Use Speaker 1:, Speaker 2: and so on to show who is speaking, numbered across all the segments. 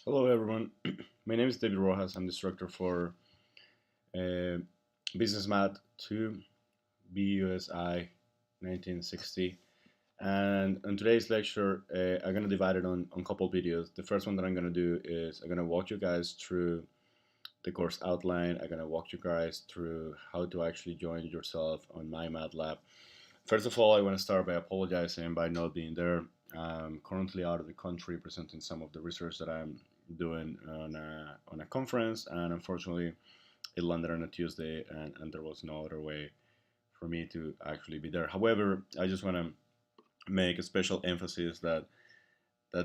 Speaker 1: Hello, everyone. My name is David Rojas. I'm the instructor for uh, Business Math 2 BUSI 1960. And in today's lecture, I'm going to divide it on a couple videos. The first one that I'm going to do is I'm going to walk you guys through the course outline. I'm going to walk you guys through how to actually join yourself on MyMathLab. First of all, I want to start by apologizing by not being there. I'm currently out of the country presenting some of the research that I'm doing on a conference, and unfortunately, it landed on a Tuesday, and there was no other way for me to actually be there. However, I just want to make a special emphasis that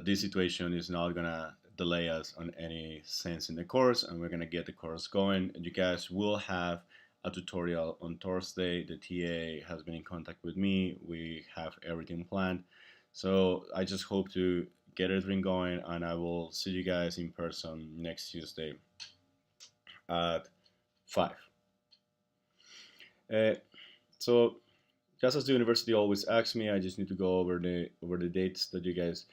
Speaker 1: this situation is not gonna delay us on any sense in the course, and we're gonna get the course going. You guys will have a tutorial on Thursday. The TA has been in contact with me. We have everything planned. So I just hope to get everything going, and I will see you guys in person next Tuesday at 5. Uh, so just as the university always asks me, I just need to go over the dates that you guys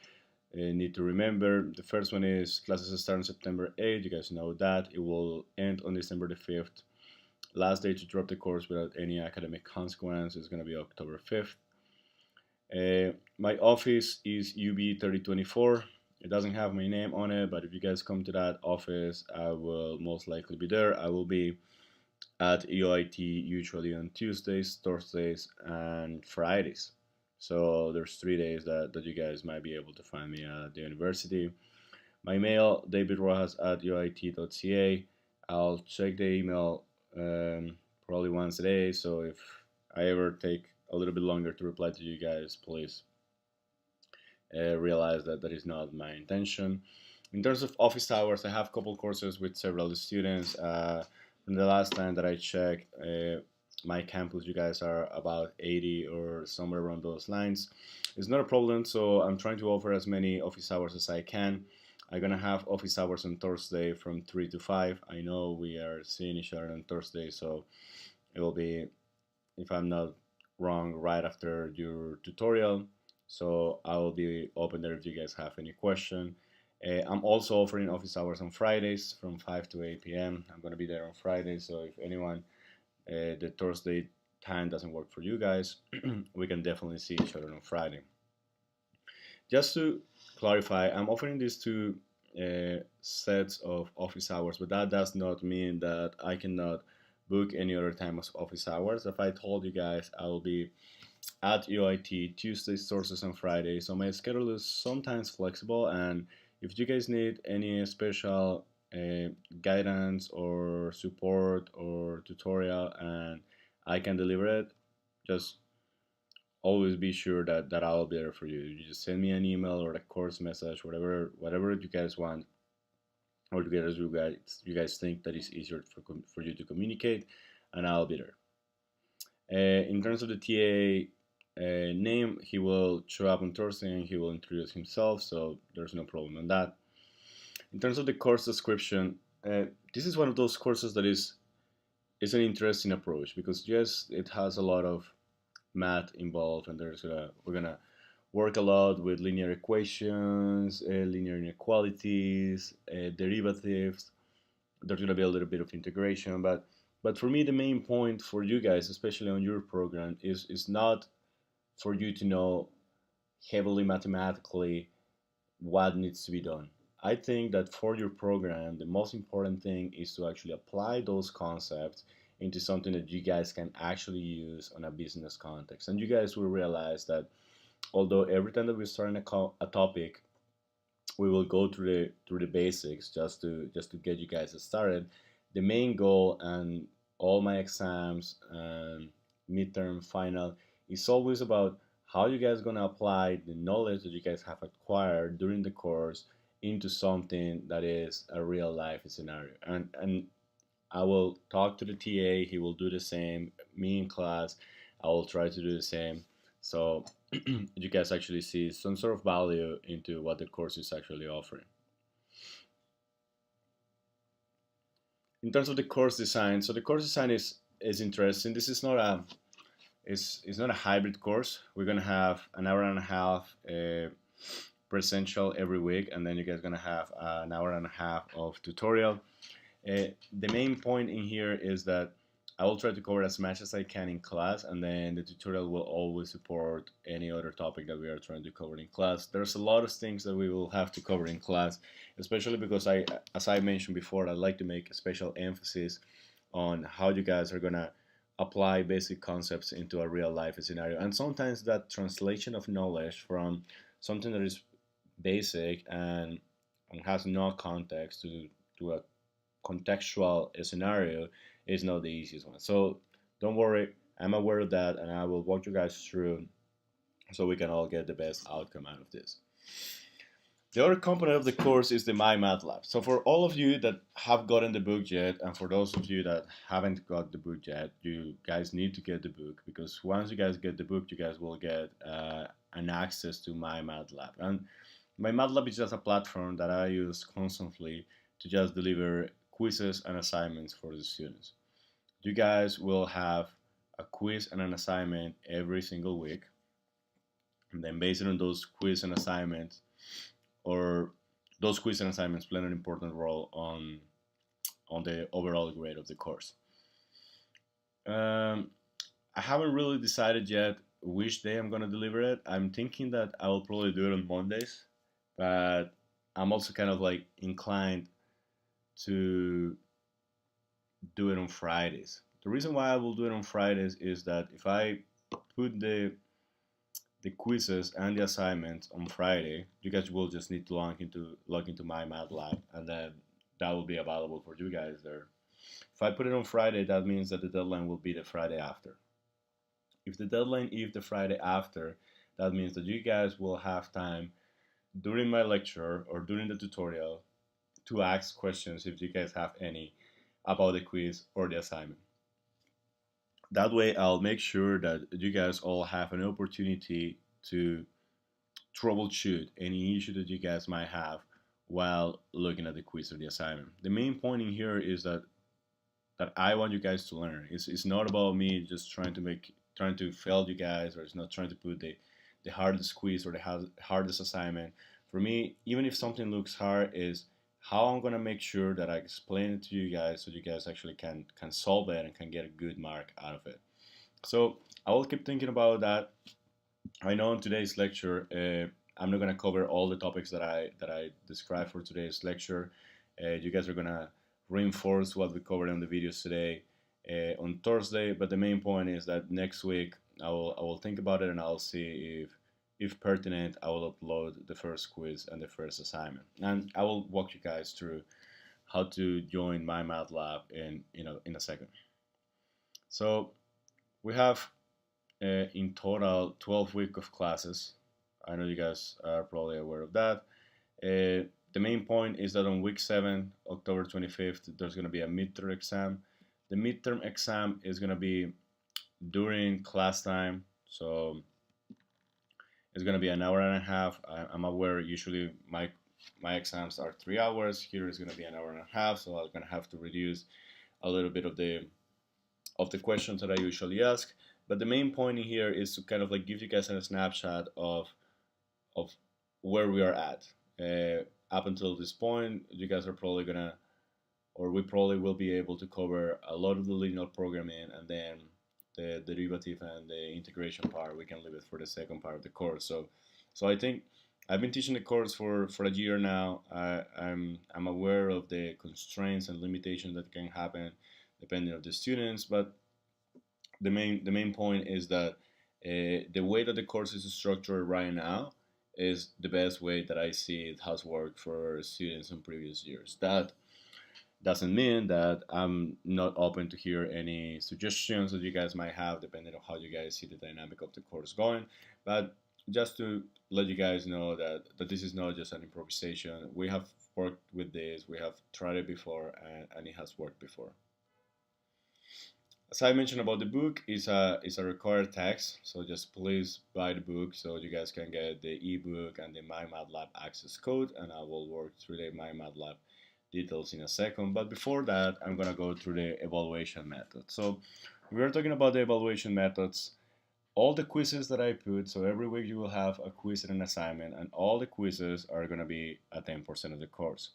Speaker 1: need to remember. The first one is classes start on September 8th. You guys know that. It will end on December the 5th. Last day to drop the course without any academic consequence is going to be October 5th. My office is UB 3024. It doesn't have my name on it, but if you guys come to that office, I will most likely be there. I will be at EOIT usually on Tuesdays, Thursdays, and Fridays. So there's 3 days that you guys might be able to find me at the university. My mail, davidrojas at uit.ca. I'll check the email probably once a day. So if I ever take a little bit longer to reply to you guys, please realize that that is not my intention. In terms of office hours, I have a couple courses with several students. From the last time that I checked, my campus, you guys are about 80 or somewhere around those lines. It's not a problem, so I'm trying to offer as many office hours as I can. I'm gonna have office hours on Thursday from 3 to 5. I know we are seeing each other on Thursday, so it will be, if I'm not wrong, right after your tutorial. So I will be open there if you guys have any question. I'm also offering office hours on Fridays from 5 to 8 p.m. I'm going to be there on Friday, so if anyone the Thursday time doesn't work for you guys, we can definitely see each other on Friday. Just to clarify, I'm offering these two sets of office hours, but that does not mean that I cannot book any other time of office hours. If I told you guys I will be at UIT Tuesdays, Thursdays, and Fridays, so my schedule is sometimes flexible, and if you guys need any special guidance or support or tutorial and I can deliver it, just always be sure that I'll be there for you. You just send me an email or a course message, whatever you guys want, or together you guys think that is easier for you to communicate, and I'll be there. In terms of the TA name, he will show up on Thursday and he will introduce himself, so there's no problem on that. In terms of the course description, this is one of those courses that is an interesting approach because yes, it has a lot of math involved, and we're gonna work a lot with linear equations, linear inequalities, derivatives. There's gonna be a little bit of integration, but for me, the main point for you guys, especially on your program, is not for you to know heavily mathematically what needs to be done. I think that for your program, the most important thing is to actually apply those concepts into something that you guys can actually use on a business context. And you guys will realize that although every time that we start a topic, we will go through the basics just to get you guys started. The main goal and all my exams and midterm final is always about how you guys gonna apply the knowledge that you guys have acquired during the course into something that is a real life scenario. And I will talk to the TA, he will do the same, me in class, I will try to do the same. So you guys actually see some sort of value into what the course is actually offering. In terms of the course design, so the course design is interesting. This is not a it's not a hybrid course. We're gonna have an hour and a half presential every week, and then you guys gonna have an hour and a half of tutorial. The main point in here is that I will try to cover as much as I can in class, and then the tutorial will always support any other topic that we are trying to cover in class. There's a lot of things that we will have to cover in class, especially because as I mentioned before, I'd like to make a special emphasis on how you guys are gonna apply basic concepts into a real life scenario. And sometimes that translation of knowledge from something that is basic and has no context to a contextual scenario is not the easiest one. So don't worry, I'm aware of that, and I will walk you guys through so we can all get the best outcome out of this. The other component of the course is the MyMathLab. So for all of you that have gotten the book yet, and for those of you that haven't got the book yet, you guys need to get the book, because once you guys get the book, you guys will get an access to MyMathLab. And MyMathLab is just a platform that I use constantly to just deliver quizzes and assignments for the students. You guys will have a quiz and an assignment every single week, and then based on those quiz and assignments, or those quiz and assignments play an important role on the overall grade of the course. I haven't really decided yet which day I'm gonna deliver it. I'm thinking that I will probably do it on Mondays, but I'm also kind of like inclined to do it on Fridays. The reason why I will do it on Fridays is that if I put the quizzes and the assignments on Friday, you guys will just need to log into MyMathLab, and then that will be available for you guys there. If I put it on Friday, that means that the deadline will be the Friday after. If the deadline is the Friday after, that means that you guys will have time during my lecture or during the tutorial to ask questions, if you guys have any, about the quiz or the assignment. That way I'll make sure that you guys all have an opportunity to troubleshoot any issue that you guys might have while looking at the quiz or the assignment. The main point in here is that I want you guys to learn. It's not about me just trying to fail you guys, or it's not trying to put the hardest quiz or the hardest assignment. For me, even if something looks hard, is how I'm gonna make sure that I explain it to you guys so you guys actually can solve it and can get a good mark out of it. So I will keep thinking about that. I know in today's lecture, I'm not gonna cover all the topics that I described for today's lecture. You guys are gonna reinforce what we covered in the videos today on Thursday. But the main point is that next week I will think about it, and I'll see if pertinent, I will upload the first quiz and the first assignment, and I will walk you guys through how to join MyMathLab in a second. So we have in total 12 weeks of classes. I know you guys are probably aware of that. The main point is that on week 7, October 25th, there's going to be a midterm exam. The midterm exam is going to be during class time, so it's going to be an hour and a half. I'm aware usually my exams are 3 hours. Here is going to be an hour and a half, so I'm going to have to reduce a little bit of the questions that I usually ask. But the main point in here is to kind of like give you guys a snapshot of where we are at. Up until this point, you guys are probably gonna, or we probably will be able to cover a lot of the linear programming, and then the derivative and the integration part, we can leave it for the second part of the course. So I think I've been teaching the course for a year now. I'm aware of the constraints and limitations that can happen depending on the students, but the main point is that the way that the course is structured right now is the best way that I see it has worked for students in previous years. That doesn't mean that I'm not open to hear any suggestions that you guys might have, depending on how you guys see the dynamic of the course going. But just to let you guys know that this is not just an improvisation. We have worked with this, we have tried it before, and it has worked before. As I mentioned about the book, is a required text, so just please buy the book so you guys can get the ebook and the MyMathLab access code, and I will work through the MyMathLab details in a second. But before that, I'm gonna go through the evaluation method. So we are talking about the evaluation methods. all the quizzes that I put, so every week you will have a quiz and an assignment, and all the quizzes are going to be at 10% of the course.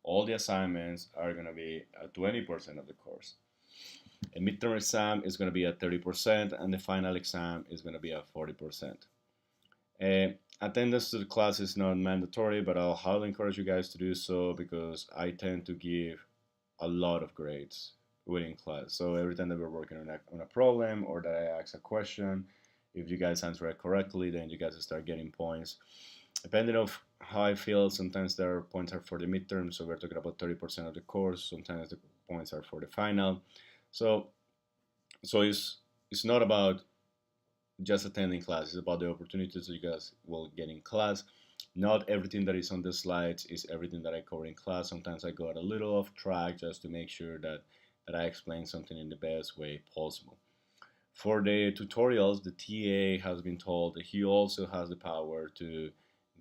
Speaker 1: All the assignments are going to be at 20% of the course. A midterm exam is going to be at 30%, and the final exam is going to be at 40%. Uh, Attendance to the class is not mandatory, but I'll highly encourage you guys to do so because I tend to give a lot of grades within class. So every time that we're working on a problem or that I ask a question, if you guys answer it correctly, then you guys start getting points. Depending of how I feel, sometimes their points are for the midterm, so we're talking about 30% of the course. Sometimes the points are for the final. So it's not about just attending class. It's about the opportunities you guys will get in class. Not everything that is on the slides is everything that I cover in class. Sometimes I got a little off track just to make sure that I explain something in the best way possible. For the tutorials, the TA has been told that he also has the power to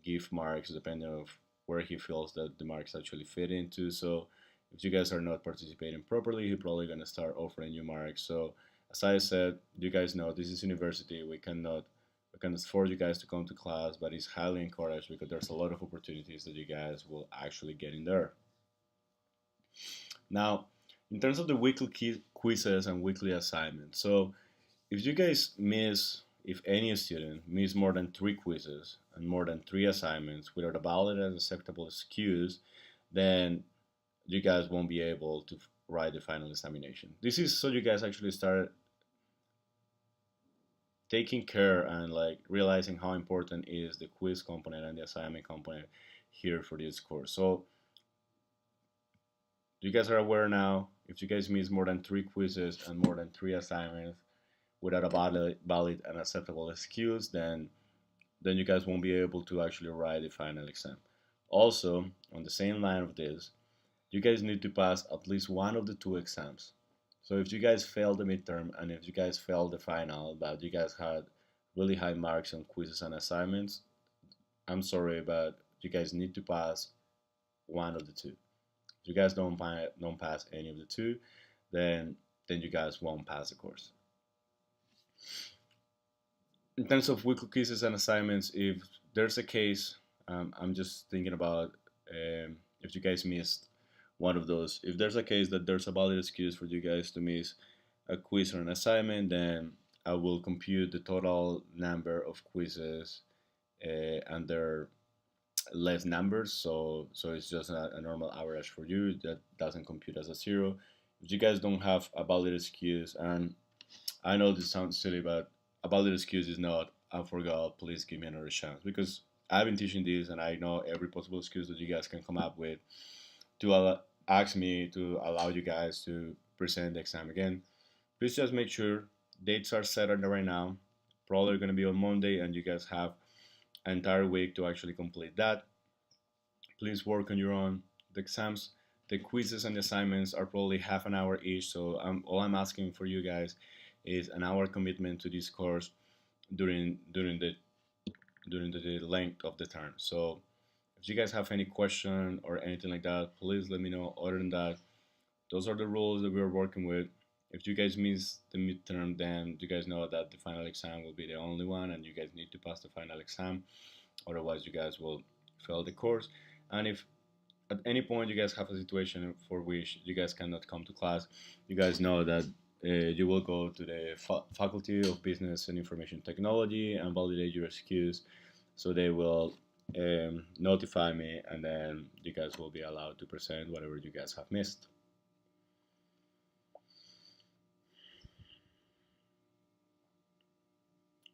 Speaker 1: give marks depending on where he feels that the marks actually fit into. So if you guys are not participating properly, he's probably going to start offering you marks. So as I said, you guys know this is university. We cannot force you guys to come to class, but it's highly encouraged because there's a lot of opportunities that you guys will actually get in there. Now, in terms of the weekly quizzes and weekly assignments, so if you guys miss, if any student miss more than 3 quizzes and more than 3 assignments without a valid and acceptable excuse, then you guys won't be able to write the final examination. This is so you guys actually start taking care and like realizing how important is the quiz component and the assignment component here for this course. So you guys are aware now, if you guys miss more than 3 quizzes and more than 3 assignments without a valid and acceptable excuse, then you guys won't be able to actually write the final exam. Also, on the same line of this, you guys need to pass at least one of the 2 exams. So if you guys fail the midterm and if you guys fail the final, but you guys had really high marks on quizzes and assignments, I'm sorry, but you guys need to pass one of the two. If you guys don't pass any of the two, then you guys won't pass the course. In terms of weekly quizzes and assignments, if there's a case, I'm just thinking about if you guys missed one of those. If there's a case that there's a valid excuse for you guys to miss a quiz or an assignment, then I will compute the total number of quizzes and their less numbers. So it's just a normal average for you that doesn't compute as a zero. If you guys don't have a valid excuse, and I know this sounds silly, but a valid excuse is not I forgot, please give me another chance, because I've been teaching this and I know every possible excuse that you guys can come up with to ask me to allow you guys to present the exam again. Please just make sure dates are set on right now. Probably going to be on Monday, and you guys have an entire week to actually complete that. Please work on your own. The exams, the quizzes, and the assignments are probably half an hour each. So all I'm asking for you guys is an hour commitment to this course during the length of the term. So if you guys have any question or anything like that, please let me know. Other than that, those are the rules that we're working with. If you guys miss the midterm, then you guys know that the final exam will be the only one, and you guys need to pass the final exam. Otherwise, you guys will fail the course. And if at any point you guys have a situation for which you guys cannot come to class, you guys know that you will go to the Faculty of Business and Information Technology and validate your excuse. So they will notify me, and then you guys will be allowed to present whatever you guys have missed.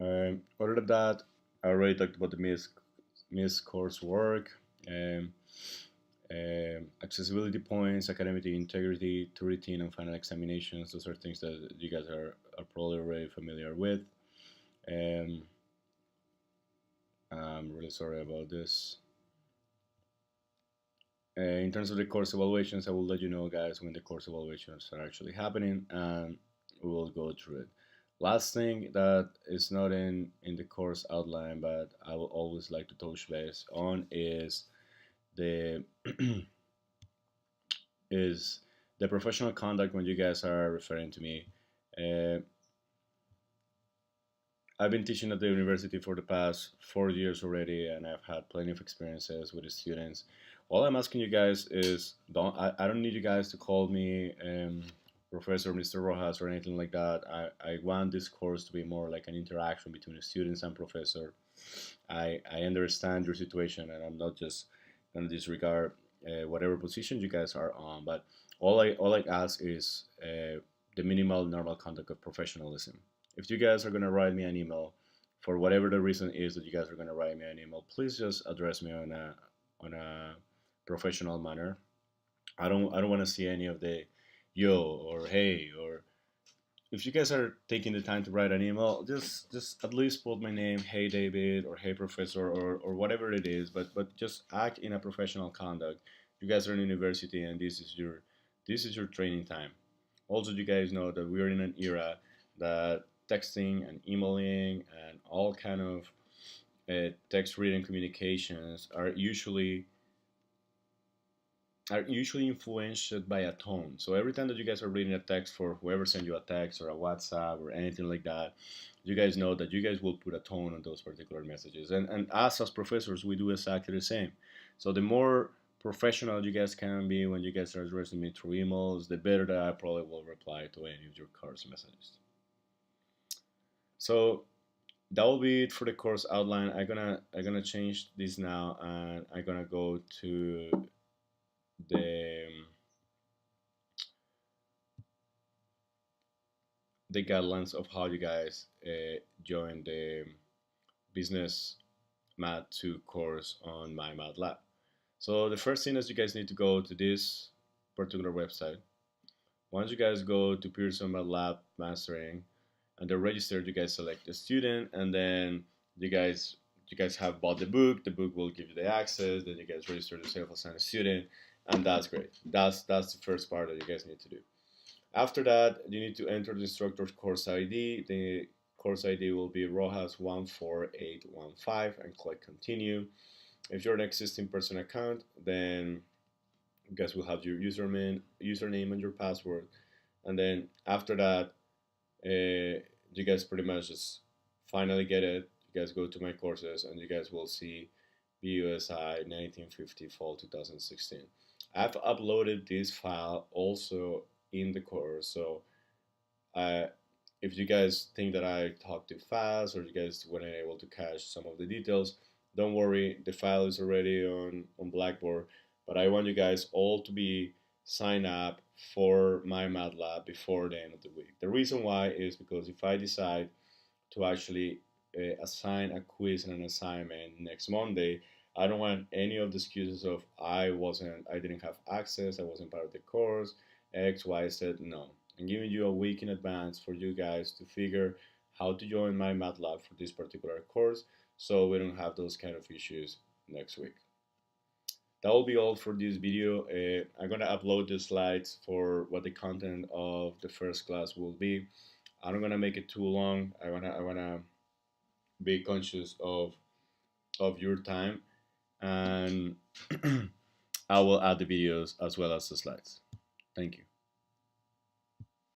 Speaker 1: Other than that, I already talked about the missed coursework, um, accessibility points, academic integrity, to routine and final examinations. Those are things that you guys are probably already familiar with. Um, I'm really sorry about this. In terms of the course evaluations, I will let you know, guys, when the course evaluations are actually happening, and we will go through it. Last thing that is not in the course outline, but I will always like to touch base on the is the professional conduct when you guys are referring to me. Uh, I've been teaching at the university for the past 4 years already, and I've had plenty of experiences with the students. All I'm asking you guys is I don't need you guys to call me Professor Mr. Rojas or anything like that. I want this course to be more like an interaction between the students and professor. I understand your situation, and I'm not just gonna disregard whatever position you guys are on. But all I ask is the minimal normal conduct of professionalism. If you guys are gonna write me an email, for whatever the reason is that you guys are gonna write me an email, please just address me on a professional manner. I don't want to see any of the yo or hey, or if you guys are taking the time to write an email, just at least put my name, hey David, or hey professor, or whatever it is, but just act in a professional conduct. You guys are in university, and this is your training time. Also, you guys know that we're in an era that texting and emailing and all kind of text reading communications are usually influenced by a tone. So every time that you guys are reading a text for whoever sent you a text or a WhatsApp or anything like that, you guys know that you guys will put a tone on those particular messages. And us as professors, we do exactly the same. So the more professional you guys can be when you guys are addressing me through emails, the better that I probably will reply to any of your course messages. So that will be it for the course outline. I'm gonna change this now, and I'm gonna go to the the guidelines of how you guys join the business math 2 course on MyMathLab. So the first thing is you guys need to go to this particular website. Once you guys go to Pearson MATLAB Mastering and they're registered, you guys select the student, and then you guys have bought the book. The book will give you the access. Then you guys register yourself as a student, and that's great. That's the first part that you guys need to do. After that, you need to enter the instructor's course ID. The course ID will be Rojas14815 and click continue. If you're an existing person account, then you guys will have your username and your password. And then after that, you guys pretty much just finally get it. You guys go to my courses and you guys will see BUSI 1950 Fall 2016. I've uploaded this file also in the course. So if you guys think that I talk too fast or you guys weren't able to catch some of the details, don't worry, the file is already on Blackboard. But I want you guys all to be signed up for MyMathLab before the end of the week. The reason why is because if I decide to actually assign a quiz and an assignment next Monday, I don't want any of the excuses of I didn't have access, I wasn't part of the course, X, Y, Z. No, I'm giving you a week in advance for you guys to figure how to join MyMathLab for this particular course, so we don't have those kind of issues next week. That will be all for this video. I'm gonna upload the slides for what the content of the first class will be. I'm not gonna make it too long. I wanna be conscious of your time, and I will add the videos as well as the slides. Thank you.